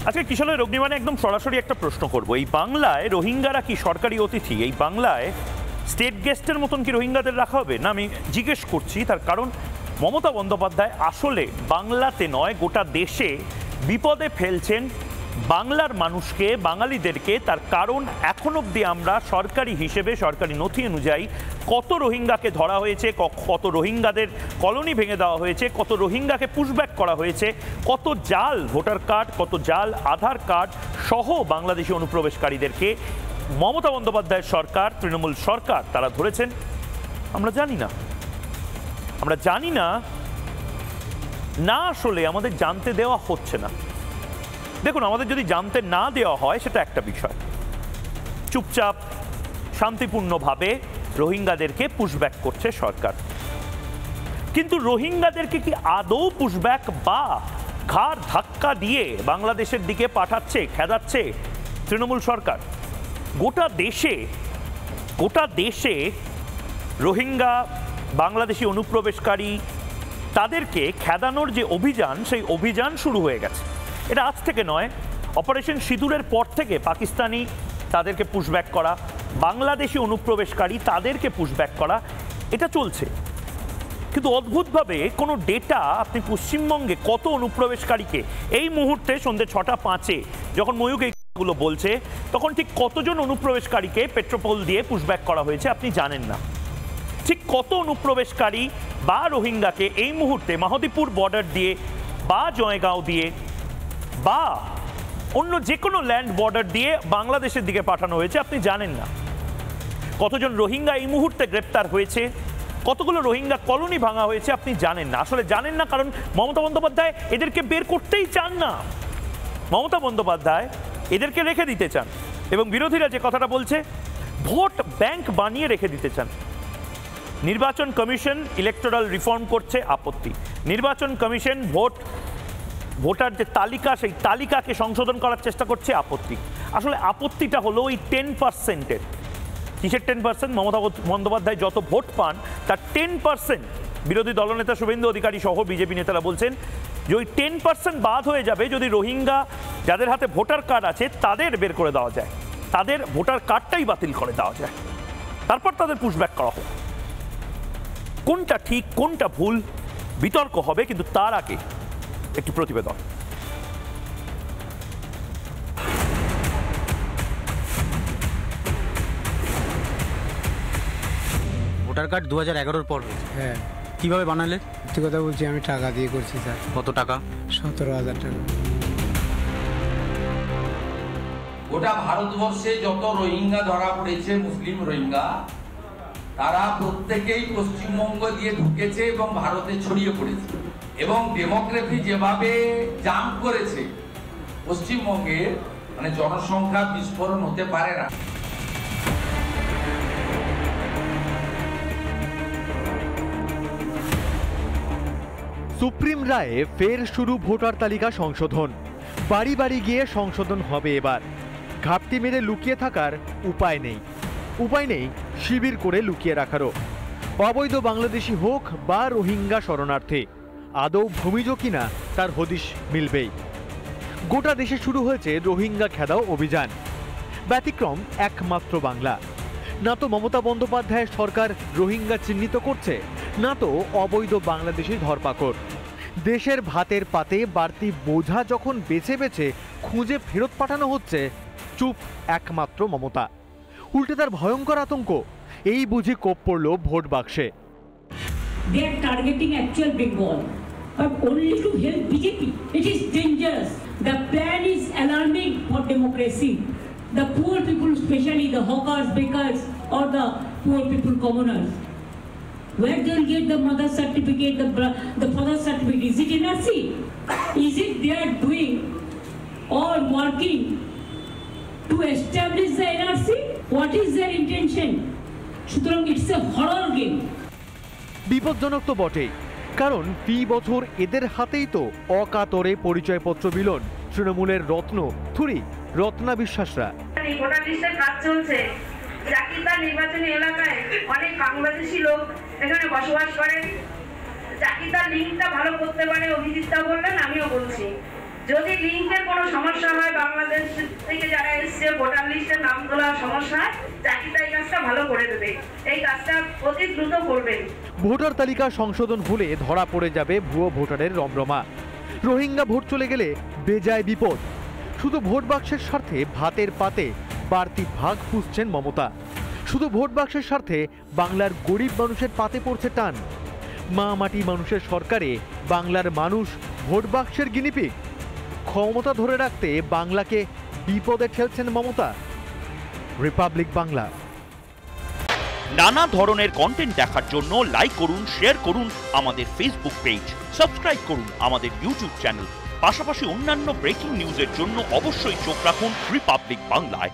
আজকে কিশোরের অগ্নিবাণে একদম সরাসরি একটা প্রশ্ন করব, এই বাংলায় রোহিঙ্গারা কি সরকারি অতিথি? এই বাংলায় স্টেট গেস্টের মতন কি রোহিঙ্গাদের রাখা হবে না? আমি জিজ্ঞেস করছি তার কারণ মমতা বন্দ্যোপাধ্যায় আসলে বাংলাতে নয় গোটা দেশে বিপদে ফেলছেন বাংলার মানুষকে, বাঙালিদেরকে। তার কারণ এখন অবধি আমরা সরকারি হিসেবে, সরকারি নথি অনুযায়ী কত রোহিঙ্গাকে ধরা হয়েছে, কত রোহিঙ্গাদের কলোনি ভেঙে দেওয়া হয়েছে, কত রোহিঙ্গাকে পুশব্যাক করা হয়েছে, কত জাল ভোটার কার্ড, কত জাল আধার কার্ড সহ বাংলাদেশি অনুপ্রবেশকারীদেরকে মমতা বন্দ্যোপাধ্যায়ের সরকার, তৃণমূল সরকার তারা ধরেছেন। আমরা জানি না, আমরা জানি না, না আসলে আমাদের জানতে দেওয়া হচ্ছে না। দেখুন, আমাদের যদি জানতে না দেওয়া হয় সেটা একটা বিষয়, চুপচাপ শান্তিপূর্ণভাবে রোহিঙ্গাদেরকে পুশব্যাক করছে সরকার। কিন্তু রোহিঙ্গাদেরকে কি আদৌ পুশব্যাক বা ঘাড় ধাক্কা দিয়ে বাংলাদেশের দিকে পাঠাচ্ছে, খেদাচ্ছে তৃণমূল সরকার? গোটা দেশে রোহিঙ্গা বাংলাদেশি অনুপ্রবেশকারী তাদেরকে খেদানোর যে অভিযান, সেই অভিযান শুরু হয়ে গেছে। এটা আজ থেকে নয়, অপারেশন সিঁদুরের পর থেকে পাকিস্তানি তাদেরকে পুশব্যাক করা, বাংলাদেশি অনুপ্রবেশকারী তাদেরকে পুশব্যাক করা, এটা চলছে। কিন্তু অদ্ভুতভাবে কোনো ডেটা আপনি পশ্চিমবঙ্গে কত অনুপ্রবেশকারীকে এই মুহূর্তে সন্ধ্যে 6:05 যখন ময়ূক এইগুলো বলছে, তখন ঠিক কতজন অনুপ্রবেশকারীকে পেট্রোপোল দিয়ে পুশব্যাক করা হয়েছে আপনি জানেন না। ঠিক কত অনুপ্রবেশকারী বা রোহিঙ্গাকে এই মুহূর্তে মাহদীপুর বর্ডার দিয়ে বা জয়গাঁও দিয়ে বা অন্য যে কোনো ল্যান্ড বর্ডার দিয়ে বাংলাদেশের দিকে পাঠানো হয়েছে আপনি জানেন না। কতজন রোহিঙ্গা এই মুহূর্তে গ্রেপ্তার হয়েছে, কতগুলো রোহিঙ্গা কলোনি ভাঙা হয়েছে আপনি জানেন না। আসলে জানেন না কারণ মমতা বন্দ্যোপাধ্যায় এদেরকে বের করতেই চান না। মমতা বন্দ্যোপাধ্যায় এদেরকে রেখে দিতে চান এবং বিরোধীরা যে কথাটা বলছে ভোট ব্যাংক বানিয়ে রেখে দিতে চান। নির্বাচন কমিশন ইলেকটোরাল রিফর্ম করছে, আপত্তি। নির্বাচন কমিশন ভোটার যে তালিকা, সেই তালিকাকে সংশোধন করার চেষ্টা করছে, আপত্তি। আসলে আপত্তিটা হলো ওই 10%-এর। কিসের 10%? মমতা বন্দ্যোপাধ্যায় যত ভোট পান তার 10%। বিরোধী দলনেতা শুভেন্দু অধিকারী সহ বিজেপি নেতারা বলছেন যে ওই 10% বাদ হয়ে যাবে যদি রোহিঙ্গা যাদের হাতে ভোটার কার্ড আছে তাদের বের করে দেওয়া যায়, তাদের ভোটার কার্ডটাই বাতিল করে দেওয়া যায়, তারপর তাদের পুশব্যাক করা হোক। কোনটা ঠিক কোনটা ভুল বিতর্ক হবে, কিন্তু তার আগে একটি প্রতিবেদন। ভোটার কার্ড 2011-র পর। হ্যাঁ। কিভাবে বানালে? সত্যি কথা বলছি, আমি টাকা দিয়ে করছি স্যার। কত টাকা? 17,000 টাকা। গোটা ভারতবর্ষে যত রোহিঙ্গা ধরা পড়েছে, মুসলিম রোহিঙ্গা, তারা প্রত্যেকেই পশ্চিমবঙ্গ দিয়ে ঢুকেছে এবং ভারতে ছড়িয়ে পড়েছে। এবং ডেমোগ্রাফি যেভাবে জাম্প করেছে পশ্চিমবঙ্গের, মানে জনসংখ্যা বিস্ফোরণ হতে পারে না। সুপ্রিম রায়ে ফের শুরু ভোটার তালিকা সংশোধন। বাড়ি বাড়ি গিয়ে সংশোধন হবে এবার। ঘাপটি মেরে লুকিয়ে থাকার উপায় নেই শিবির করে লুকিয়ে রাখারও। অবৈধ বাংলাদেশি হোক বা রোহিঙ্গা শরণার্থী, আদৌ ভূমিজ কিনা তার হদিশ মিলবেই। গোটা দেশে শুরু হয়েছে রোহিঙ্গা খেদাও অভিযান। ব্যতিক্রম একমাত্র বাংলা। না তো মমতা বন্দ্যোপাধ্যায়ের সরকার রোহিঙ্গা চিহ্নিত করছে, না তো অবৈধ বাংলাদেশি ধরপাকড়। দেশের ভাতের পাতে বাড়তি বোঝা যখন বেছে বেছে খুঁজে ফেরত পাঠানো হচ্ছে, চুপ একমাত্র মমতা। উল্টে তার ভয়ঙ্কর আতঙ্ক, এই বুঝি কোপ পড়ল ভোট বাক্সে। They are targeting actual Bengal, but only to help BJP. It is dangerous. The plan is alarming for democracy. The poor people, especially the hawkers, bakers, or the poor people, commoners. Where they will get the mother certificate, the father certificate? Is it NRC? Is it they are doing or working to establish the NRC? What is their intention? সুতরাং it's a horror game. বিপজ্জনক তো বটেই, কারণ ফি বছর এদের হাতেই তো অকাতরে পরিচয়পত্র বিলন তৃণমূলের রত্ন থুরি রত্না বিশ্বাসরা। ভোটার লিস্টের কাজ চলছে। জাকিরদার নির্বাচনী এলাকায় অনেক বাংলাদেশি লোক এখানে বসবাস করে। জাকিরদার লিঙ্কটা ভালো করতে পারে, অভিজিৎ দা বললেন, আমিও বলছি। যদি লিঙ্কের কোনো সমস্যা হয় বাংলাদেশ থেকে যারা এসছে ভোটার লিস্টে নাম তোলার সমস্যা, চাকরিটা এই কাজটা ভালো করে দেবে, এই কাজটা অতি দ্রুত করবেন। ভোটার তালিকা সংশোধন হলে ধরা পড়ে যাবে ভুয়ো ভোটারের রমরমা। রোহিঙ্গা ভোট চলে গেলে বেজায় বিপদ। শুধু ভোট বাক্সের স্বার্থে ভাতের পাতে বাড়তি ভাগ খুঁজছেন মমতা। শুধু ভোট বাক্সের স্বার্থে বাংলার গরিব মানুষের পাতে পড়ছে টান। মা মাটি মানুষের সরকারে বাংলার মানুষ ভোট বাক্সের গিনিপিগ। ক্ষমতা ধরে রাখতে বাংলাকে বিপদে ঠেলছেন মমতা। রিপাবলিক বাংলা। নানা ধরনের কন্টেন্ট দেখার জন্য লাইক করুন, শেয়ার করুন আমাদের ফেসবুক পেজ, সাবস্ক্রাইব করুন আমাদের ইউটিউব চ্যানেল। পাশাপাশি অন্যান্য ব্রেকিং নিউজের জন্য অবশ্যই চোখ রাখুন রিপাবলিক বাংলায়।